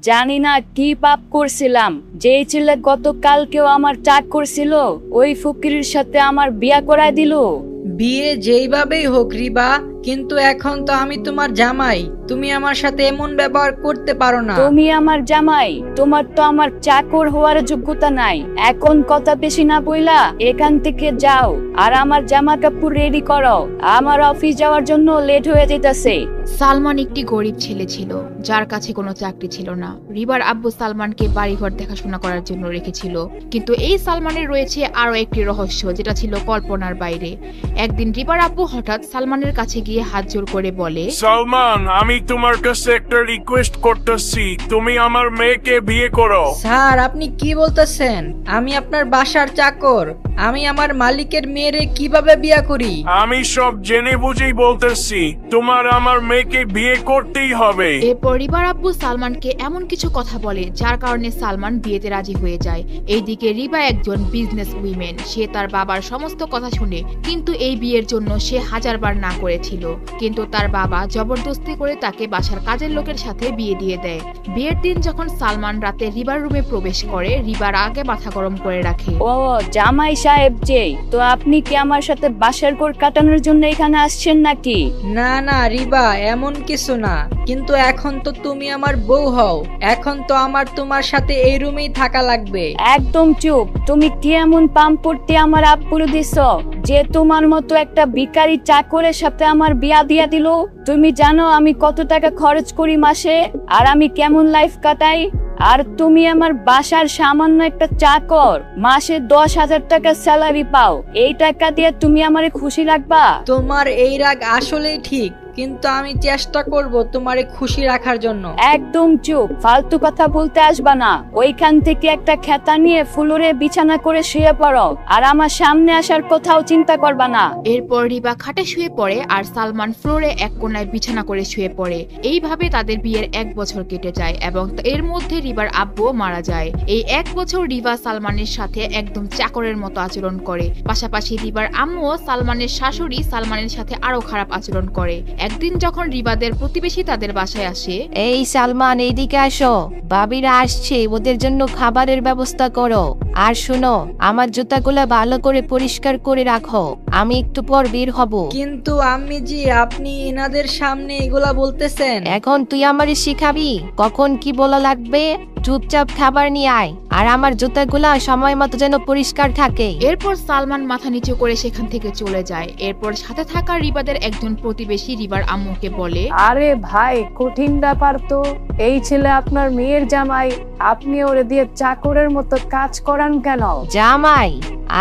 জানি না কি পাপ করছিলাম, যেই ছেলে গতকালকেও আমার চাক করছিল ওই ফকিরের সাথে আমার বিয়া করায় দিল। বিয়ে যেইভাবেই হোক রিবা, কিন্তু এখন তো আমি তোমার জামাই, তুমি আমার সাথে এমন ব্যবহার করতে পারো না। তুমি আমার জামাই, তোমার তো আমার চাকর হওয়ার যোগ্যতা নাই। এখন কথা বেশি না বইলা এখান থেকে যাও, আর আমার জামা কাপড় রেডি করো, আমার অফিস যাওয়ার জন্য লেট হয়ে যেতেছে। সালমান একটি গরিব ছেলে ছিল, যার কাছে কোনো চাকরি ছিল না। রিবার আব্বু সালমানকে বাড়িঘর দেখাশোনা করার জন্য রেখেছিল, কিন্তু এই সালমানের রয়েছে আরো একটি রহস্য, যেটা ছিল কল্পনার বাইরে। একদিন রিবার আব্বু হঠাৎ সালমানের কাছে গিয়ে হাত জোড় করে বলে, সালমান, আমি তোমার কাছে একটা রিকোয়েস্ট করতেছি, তুমি আমার মেয়েকে বিয়ে করো। স্যার, আপনি কি বলতেছেন? আমি আপনার বাসার চাকর, আমি আমার মালিকের মেয়েরে কিভাবে বিয়ে করি? আমি সব জেনে বুঝেই বলতেছি, তোমার আমার মেয়েকে বিয়ে করতেই হবে। এরপর রিবার আব্বু সালমানকে এমন কিছু কথা বলে যার কারণে সালমান বিয়েতে রাজি হয়ে যায়। এইদিকে রিবা একজন বিজনেস উইমেন, সে তার বাবার সমস্ত কথা শুনে, কিন্তু এই বিয়ের জন্য সে হাজারবার না করেছিল, কিন্তু তার বাবা জবরদস্তি করে তাকে বাসার কাজের লোকের সাথে বিয়ে দিয়ে দেয়। বিয়ের দিন যখন সালমান রাতে রিবার রুমে প্রবেশ করে, রিবার আগে মাথা গরম করে রাখে। ও জামাই সাহেব যে, তো আপনি কি আমার সাথে বাসার ঘর কাটানোর জন্য এখানে আসছেন নাকি? না না রিবা, এমন কিছু না, কিন্তু এখন তো তুমি আমার বউ হও, এখন তো আমার তোমার সাথে এই রুমেই থাকা লাগবে। একদম চুপ, তুমি কি এমন পাম্পড়তে আমার আব্বুরে দিছ যে তোমার মতো একটা ভিখারি চাকরের সাথে আমার বিয়া দিয়া দিল? তুমি জানো আমি কত টাকা খরচ করি মাসে, আর আমি কেমন লাইফ কাটাই? আর তুমি আমার বাসার সামান্য একটা চাকর, মাসে 10,000 টাকা স্যালারি পাও, এই টাকা দিয়ে তুমি আমারে খুশি রাখবা? তোমার এই রাগ আসলেই ঠিক, কিন্তু আমি চেষ্টা করব তোমারে খুশি রাখার জন্য। একদম চুপ, ফালতু কথা বলতে আসবা না। ওইখান থেকে একটা খেতা নিয়ে ফ্লোরে বিছানা করে শুয়ে পড়ো, আর আমার সামনে আসার কোথাও চিন্তা করবা না। এরপর রিবা খাটে শুয়ে পড়ে আর সালমান ফ্লোরে এক কোণায় বিছানা করে শুয়ে পড়ে। এইভাবে তাদের বিয়ের 1 বছর কেটে যায় এবং এর মধ্যে রিবার আব্বু মারা যায়। এই 1 বছর রিবা সালমানের সাথে একদম চাকরের মতো আচরণ করে। পাশাপাশি রিবার আম্মু সালমানের শাশুড়ি সালমানের সাথে আরো খারাপ আচরণ করে। একদিন যখন রিবাদের প্রতিবেশী তাদের বাসায় আসে, এই সালমান, এইদিকে আসো, ভাবিরা আসছে, ওদের জন্য খাবারের ব্যবস্থা করো। আর শুনো, আমার জুতাগুলো ভালো করে পরিষ্কার করে রাখো, আমি একটু পর বের হব। কিন্তু আম্মি জি, আপনি এনাদের সামনে এগুলা বলতেছেন? এখন তুই আমারে শিখাবি কখন কি বলা লাগবে? চুপচাপ খাবার নিয়ে আয়, আর আমার জুতাগুলা সময় মতো যেন পরিষ্কার থাকে। এরপর সালমান মাথা নিচু করে সেখান থেকে চলে যায়। এরপর সাথে থাকা রিবাদের একজন প্রতিবেশী রিবার আম্মুকে বলে, আরে ভাই, কঠিন ব্যাপার তো। এই ছেলে আপনার মেয়ের জামাই, আপনি ওরে দিয়ে চাকরের মতো কাজ করান কেন? জামাই?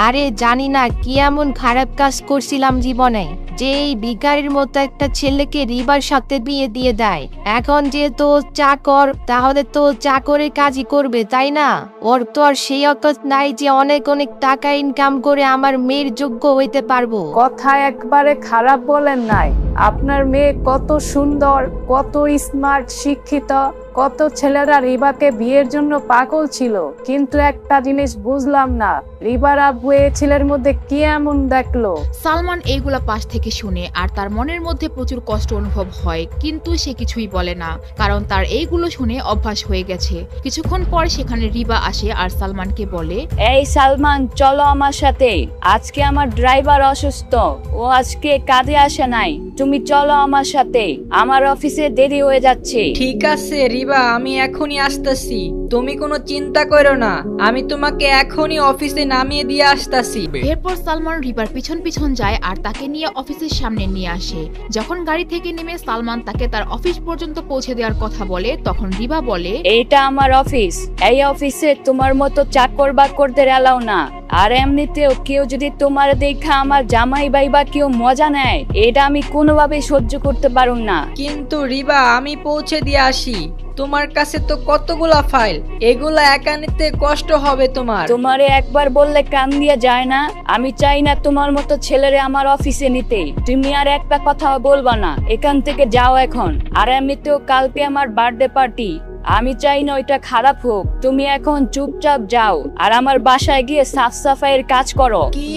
আরে জানি না কি এমন খারাপ কাজ করছিলাম জীবনে যে এই ভিখারির মতো একটা ছেলেকে রিবার সাথে বিয়ে দিয়ে দেয়। এখন যেহেতু চাকর, তাহলে তো চাকরের কাজই করবে, তাই না? ওর তো আর সেই অকত নাই যে অনেক অনেক টাকা ইনকাম করে আমার মেয়ের যোগ্য হইতে পারবো। কথা একবারে খারাপ বলেন নাই। আপনার মেয়ে কত সুন্দর, কত স্মার্ট, শিক্ষিত, কত ছেলেরা রিবাকে বিয়ের জন্য পাগল ছিল, কিন্তু একটা জিনিস বুঝলাম না, রিবার আব্বু এই ছেলের মধ্যে কি এমন দেখলো? সালমান এইগুলা পাশ থেকে শুনে আর তার মনের মধ্যে প্রচুর কষ্ট অনুভব হয়, কিন্তু সে কিছুই বলে না, কারণ তার এইগুলো শুনে অভ্যাস হয়ে গেছে। কিছুক্ষণ পর সেখানে রিবা আসে আর সালমানকে বলে, এই সালমান, চলো আমার সাথে, আজকে আমার ড্রাইভার অসুস্থ, ও আজকে কাজে আসে নাই, তুমি চলো আমার সাথে, আমার অফিসে দেরি হয়ে যাচ্ছে। ঠিক আছে রিবা, আমি এখনই আসতেছি, তুমি কোনো চিন্তা করো না, আমি তোমাকে এখনই অফিসে নামিয়ে দিয়ে আসতেছি। এরপর সালমান রিবার পিছন পিছন যায় আর তাকে নিয়ে অফিসের সামনে নিয়ে আসে। যখন গাড়ি থেকে নেমে সালমান তাকে তার অফিস পর্যন্ত পৌঁছে দেওয়ার কথা বলে, তখন রিবা বলে, এইটা আমার অফিস, এই অফিসে তোমার মতো চাকর বাকরদের এলাও না, আর এমনিতেও কেউ যদি তোমার দেখা আমার জামাই বাইবা কেউ মজা নেয়, এটা আমি কোনোভাবে সহ্য করতে পারুম না। কিন্তু রিবা, আমি পৌঁছে দিয়ে আসি, তোমার কাছে তো কতগুলা ফাইল, এগুলা একা নিতে কষ্ট হবে তোমার। তোমারে একবার বললে কান দিয়ে যায় না? আমি চাই না তোমার মতো ছেলেরে আমার অফিসে নিতে। তুমি আর একটা কথাও বলবা না, এখান থেকে যাও এখন। আর এমনিতেও কালকে আমার বার্থডে পার্টি, আমি চাই না ওইটা খারাপ হোক। তুমি এখন চুপচাপ যাও আর আমার বাসায় গিয়ে সাফ সাফাইয়ের কাজ করো। কি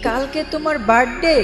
কালকে তোমার বার্থডে?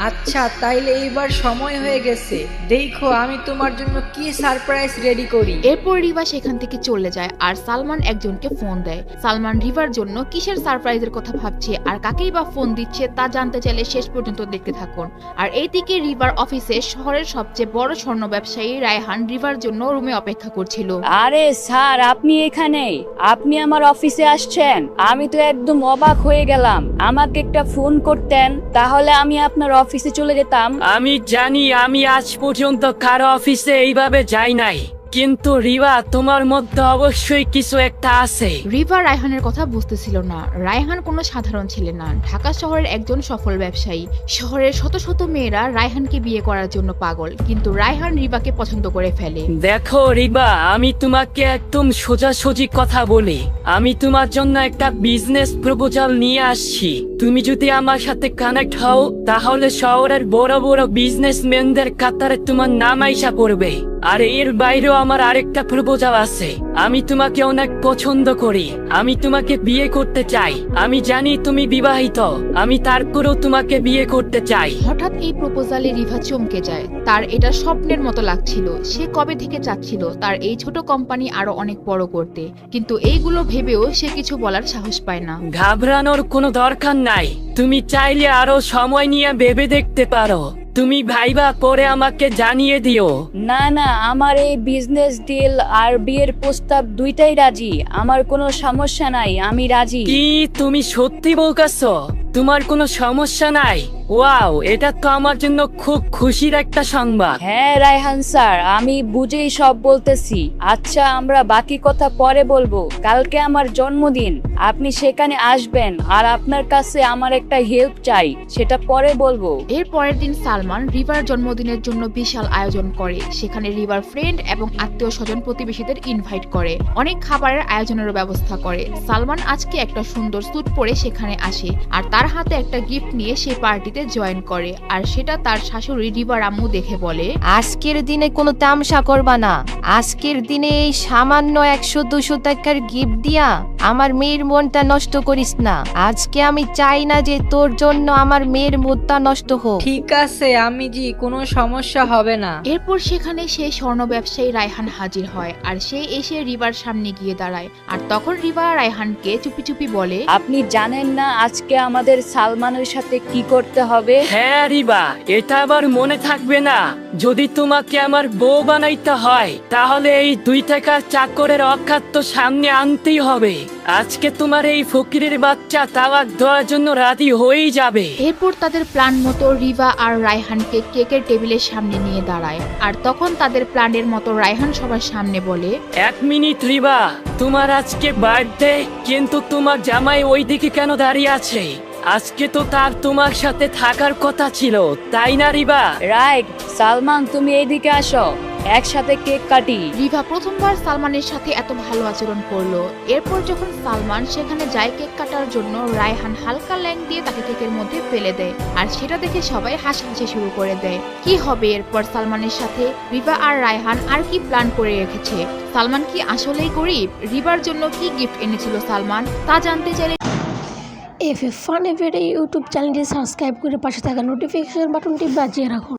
আচ্ছা, তাইলে এইবার সময় হয়ে গেছে। দেখো আমি তোমার জন্য কি সারপ্রাইজ রেডি করি। এরপর রিবা সেখান থেকে চলে যায় আর সালমান একজনকে ফোন দেয়। সালমান রিভার জন্য কিসের সারপ্রাইজের কথা ভাবছে আর কাকেই বা ফোন দিচ্ছে তা জানতে চাইলে শেষ পর্যন্ত দেখতে থাকুন। আর এইদিকে রিভার অফিসে শহরের সবচেয়ে বড় স্বর্ণ ব্যবসায়ী রায়হান রিভার জন্য রুমে অপেক্ষা করছিল। আরে স্যার, আপনি এখানে? আপনি আমার অফিসে আসছেন? আমি তো একদম অবাক হয়ে গেলাম। আমাকে একটা ফোন করতেন, তাহলে আমি আপনার অফিসে চলে যেতাম। আমি জানি আমি আজ পর্যন্ত কারো অফিসে এইভাবে যাই নাই, কিন্তু রিবা তোমার মধ্যে অবশ্যই কিছু একটা আছে। রিভা রায়হানের কথা বুঝতেছিল না। রায়হান কোনো সাধারণ ছেলে না, ঢাকা শহরের একজন সফল ব্যবসায়ী। শহরের শত শত মেয়েরা রায়হানকে বিয়ে করার জন্য পাগল, কিন্তু রায়হান রিবাকে পছন্দ করে ফেলে। দেখো রিবা, আমি তোমাকে একদম সোজাসুজি কথা বলি। আমি তোমার জন্য একটা বিজনেস প্রপোজাল নিয়ে আসছি। তুমি যদি আমার সাথে কানেক্ট হও, তাহলে শহরের বড় বড় বিজনেসম্যানদের কাতারে তোমার নাম আইসা পড়বে। আর এর বাইরেও আমার আরেকটা প্রপোজাল আছে। আমি তোমাকে অনেক পছন্দ করি, আমি তোমাকে বিয়ে করতে চাই। আমি জানি তুমি বিবাহিত, আমি তারপরেও তোমাকে বিয়ে করতে চাই। হঠাৎ এই প্রপোজালে রিভা চমকে যায়। তার এটা স্বপ্নের মতো লাগছিল। সে কবে থেকে চাচ্ছিল তার এই ছোট কোম্পানি আরো অনেক বড় করতে, কিন্তু এইগুলো ভেবেও সে কিছু বলার সাহস পায় না। ঘাবড়ানোর কোনো দরকার নাই, তুমি চাইলে আরো সময় নিয়ে ভেবে দেখতে পারো। তুমি ভাইবা পরে আমাকে জানিয়ে দিও। না না, আমার এই বিজনেস ডিল আর বিয়ের প্রস্তাব দুইটাই রাজি। আমার কোনো সমস্যা নাই, আমি রাজি। কি তুমি সত্যি বলতেছো? তোমার কোনো সমস্যা নাই? ওয়াও, এটা তো আমার জন্য খুব খুশির একটা সংবাদ। হ্যাঁ রায়হান স্যার, আমি বুঝেই সব বলতেছি। আচ্ছা, আমরা বাকি কথা পরে বলবো। কালকে আমার জন্মদিন, আপনি সেখানে আসবেন। আর আপনার কাছে আমার একটা হেল্প চাই, সেটা পরে বলবো। এর পরের দিন সালমান রিভার জন্মদিনের জন্য বিশাল আয়োজন করে। সেখানে রিভার ফ্রেন্ড এবং আত্মীয় স্বজন প্রতিবেশীদের ইনভাইট করে। অনেক খাবারের আয়োজনেরও ব্যবস্থা করে। সালমান আজকে একটা সুন্দর স্যুট পরে সেখানে আসে আর তার হাতে একটা গিফট নিয়ে সেই পার্টিতে জয়েন করে। আর সেটা তার শাশুড়ি রিভার আম্মু দেখে বলে, আজকের দিনে কোনো তামসা করবা না। আজকের দিনে এই সামান্য 100-200 টাকার গিফট দিয়া আমার মেয়ের মনটা নষ্ট করিস না। আজকে আমি চাই না যে তোর জন্য আমার মেয়ের মুডটা নষ্ট হোক। ঠিক আছে আমি জি, কোনো সমস্যা হবে না। এরপর সেখানে সেই স্বর্ণ ব্যবসায়ী রায়হান হাজির হয় আর সে এসে রিভার সামনে গিয়ে দাঁড়ায়। আর তখন রিভা রায়হানকে চুপি চুপি বলে, আপনি জানেন না আজকে আমাদের সালমানের সাথে কি করতে হবে? হ্যাঁ রিবা, এটা আবার মনে থাকবে না? যদি তোমাকে আমার বউ বানাইতে হয়, তাহলে এই 2 টাকার চাকরের অকাত তো সামনে আনতেই হবে। আজকে তোমার এই ফকিরের বাচ্চা তালাক দেওয়ার জন্য রাজি হয়েই যাবে। এরপর তাদের প্ল্যান মতো রিভা আর রায়হানকে কেকের টেবিলের সামনে নিয়ে দাঁড়ায়। আর তখন তাদের প্ল্যানের মতো রায়হান সবার সামনে বলে, 1 মিনিট রিবা, তোমার আজকে বার্থডে, কিন্তু তোমার জামাই ওইদিকে কেন দাঁড়িয়ে আছে? আজকে তো তার তোমার সাথে থাকার কথা ছিল, তাই না রিবা? রাইট। সালমান, তুমি এইদিকে আসো, একসাথে কেক কাটি। রিভা প্রথমবার সালমানের সাথে এত ভালো আচরণ করলো। এরপর যখন সালমান সেখানে যায় কেক কাটার জন্য, রায়হান হালকা ল্যাং দিয়ে তাকে কেকের মধ্যে ফেলে দেয়। আর সেটা দেখে সবাই হাসাহাসি শুরু করে দেয়। কি হবে এরপর সালমানের সাথে? রিভা আর রায়হান আর কি প্ল্যান করে রেখেছে? সালমান কি আসলেই গরিব? রিভার জন্য কি গিফট এনেছিল সালমান, তা জানতে চাইলে এফএ ফান এফের এই ইউটিউব চ্যানেলটি সাবস্ক্রাইব করে পাশে থাকা নোটিফিকেশন বাটনটি বাজিয়ে রাখুন।